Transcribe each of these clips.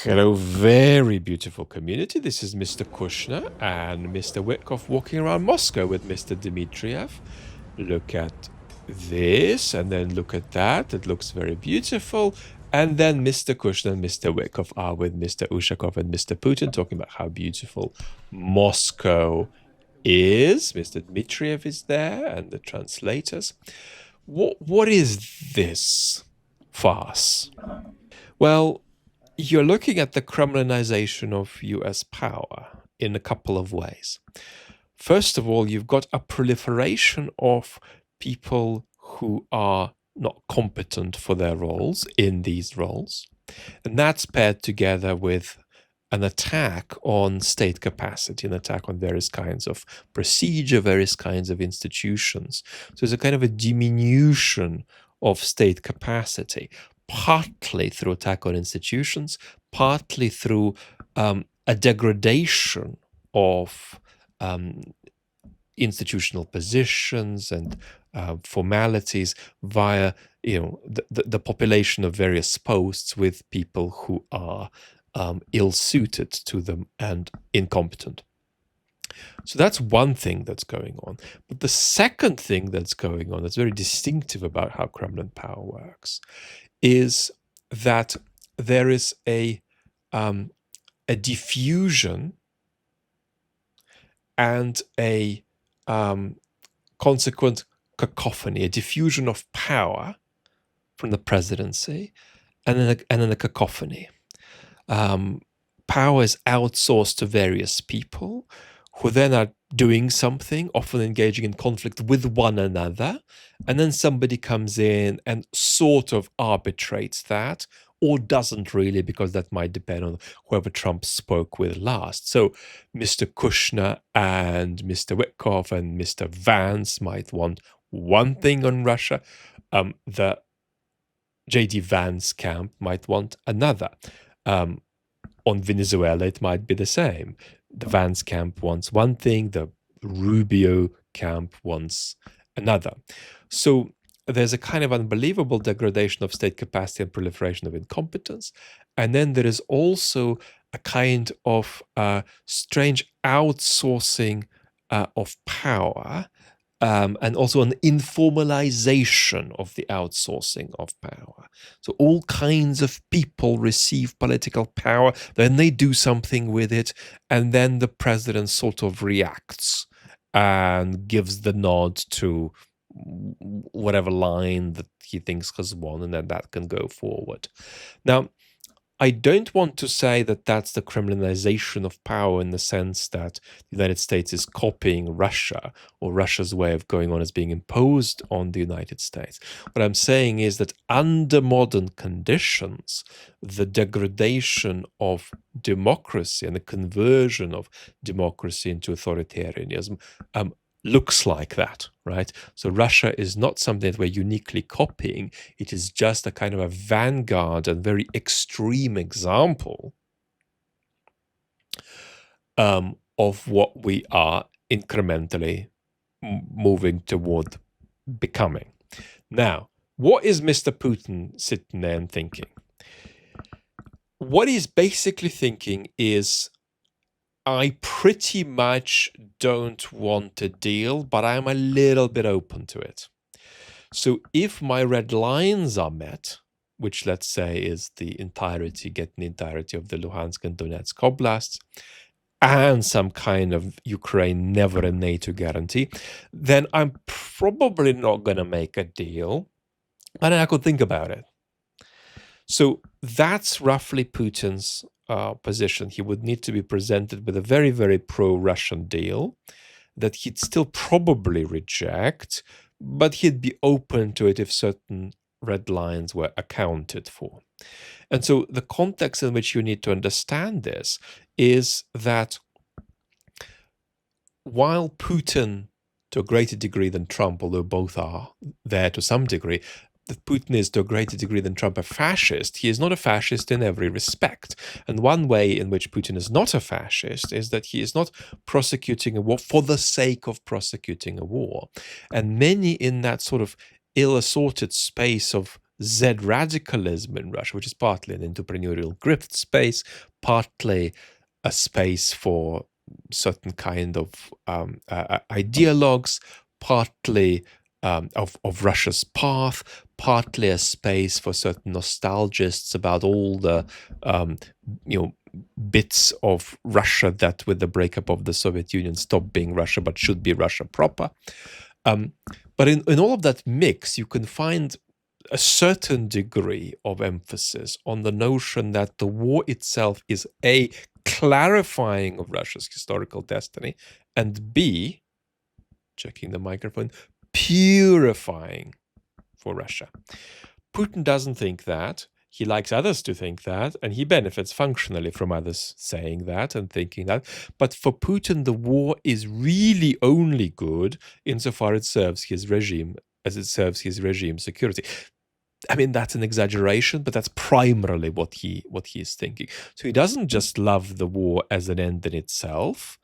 Hello, very beautiful community. This is Mr. Kushner and Mr. Witkoff walking around Moscow with Mr. Dmitriev. Look at this and then look at that. It looks very beautiful. And then Mr. Kushner and Mr. Witkoff are with Mr. Ushakov and Mr. Putin talking about how beautiful Moscow is. Mr. Dmitriev is there and the translators. What is this farce? Well, you're looking at the Kremlinization of US power in a couple of ways. First of all, you've got a proliferation of people who are not competent for their roles in these roles. And that's paired together with an attack on state capacity, an attack on various kinds of procedure, various kinds of institutions. So there's a kind of a diminution of state capacity, partly through attack on institutions, partly through a degradation of institutional positions and formalities via the population of various posts with people who are ill-suited to them and incompetent. So that's one thing that's going on. But the second thing that's going on that's very distinctive about how Kremlin power works is that there is a diffusion and a consequent cacophony, a diffusion of power from the presidency, and then a cacophony. Power is outsourced to various people who then are doing something, often engaging in conflict with one another, and then somebody comes in and sort of arbitrates that, or doesn't really, because that might depend on whoever Trump spoke with last. So Mr. Kushner and Mr. Witkoff and Mr. Vance might want one thing on Russia. The J.D. Vance camp might want another. On Venezuela, it might be the same. The Vance camp wants one thing, the Rubio camp wants another. So there's a kind of unbelievable degradation of state capacity and proliferation of incompetence. And then there is also a kind of strange outsourcing of power, and also an informalization of the outsourcing of power. So all kinds of people receive political power, then they do something with it, and then the president sort of reacts and gives the nod to whatever line that he thinks has won, and then that can go forward. Now, I don't want to say that that's the Kremlinization of power in the sense that the United States is copying Russia, or Russia's way of going on is being imposed on the United States. What I'm saying is that under modern conditions, the degradation of democracy and the conversion of democracy into authoritarianism looks like that, right? So Russia is not something that we're uniquely copying. It is just a kind of a vanguard and very extreme example of what we are incrementally moving toward becoming. Now, what is Mr. Putin sitting there and thinking? What he's basically thinking is, I pretty much don't want a deal, but I'm a little bit open to it. So if my red lines are met, which let's say is getting the entirety of the Luhansk and Donetsk oblasts, and some kind of Ukraine never a NATO guarantee, then I'm probably not going to make a deal, but I could think about it. So that's roughly Putin's position. He would need to be presented with a very, very pro-Russian deal that he'd still probably reject, but he'd be open to it if certain red lines were accounted for. And so the context in which you need to understand this is that while Putin, to a greater degree than Trump, although both are there to some degree, that Putin is to a greater degree than Trump a fascist, he is not a fascist in every respect. And one way in which Putin is not a fascist is that he is not prosecuting a war for the sake of prosecuting a war. And many in that sort of ill-assorted space of Z radicalism in Russia, which is partly an entrepreneurial grift space, partly a space for certain kind of ideologues, partly of Russia's path, partly a space for certain nostalgists about all the bits of Russia that, with the breakup of the Soviet Union, stopped being Russia but should be Russia proper. But in all of that mix, you can find a certain degree of emphasis on the notion that the war itself is A, clarifying of Russia's historical destiny, and B, checking the microphone, purifying for Russia. Putin doesn't think that. He likes others to think that, and he benefits functionally from others saying that and thinking that. But for Putin, the war is really only good insofar as it serves his regime, security. I mean, that's an exaggeration, but that's primarily what he is thinking. So he doesn't just love the war as an end in itself.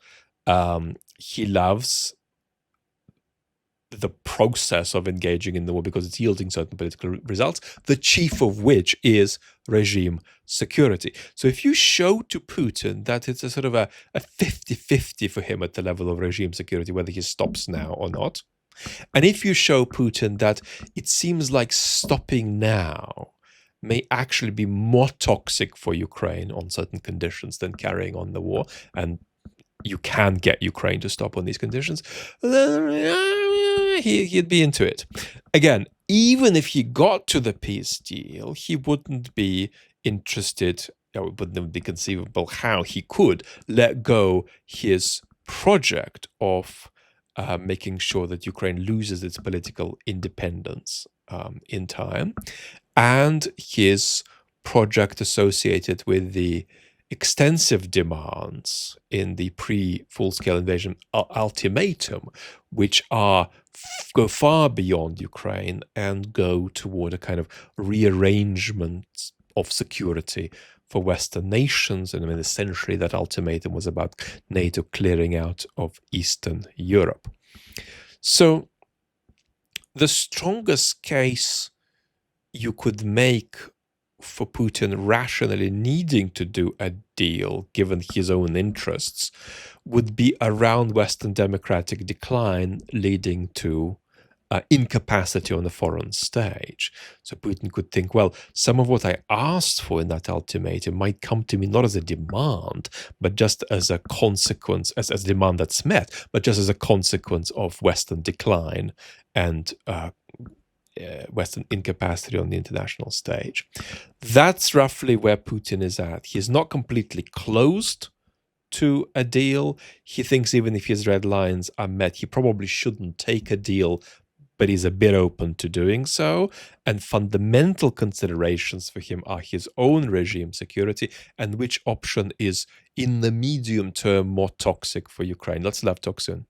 He loves the process of engaging in the war because it's yielding certain political results, the chief of which is regime security. So if you show to Putin that it's a sort of a 50-50 for him at the level of regime security, whether he stops now or not, and if you show Putin that it seems like stopping now may actually be more toxic for Ukraine on certain conditions than carrying on the war, and you can get Ukraine to stop on these conditions, then he'd be into it. Again, even if he got to the peace deal, he wouldn't be interested, it wouldn't be conceivable how he could let go his project of making sure that Ukraine loses its political independence in time, and his project associated with the extensive demands in the pre-full-scale invasion ultimatum, which go far beyond Ukraine and go toward a kind of rearrangement of security for Western nations. And I mean, essentially, that ultimatum was about NATO clearing out of Eastern Europe. So the strongest case you could make for Putin rationally needing to do a deal, given his own interests, would be around Western democratic decline leading to incapacity on the foreign stage. So Putin could think, well, some of what I asked for in that ultimatum might come to me not as a demand, but just as a consequence, as a demand that's met, but just as a consequence of Western decline and Western incapacity on the international stage. That's roughly where Putin is at. He's not completely closed to a deal. He thinks even if his red lines are met, he probably shouldn't take a deal, but he's a bit open to doing so. And fundamental considerations for him are his own regime security and which option is, in the medium term, more toxic for Ukraine. Lots of love. Talk soon.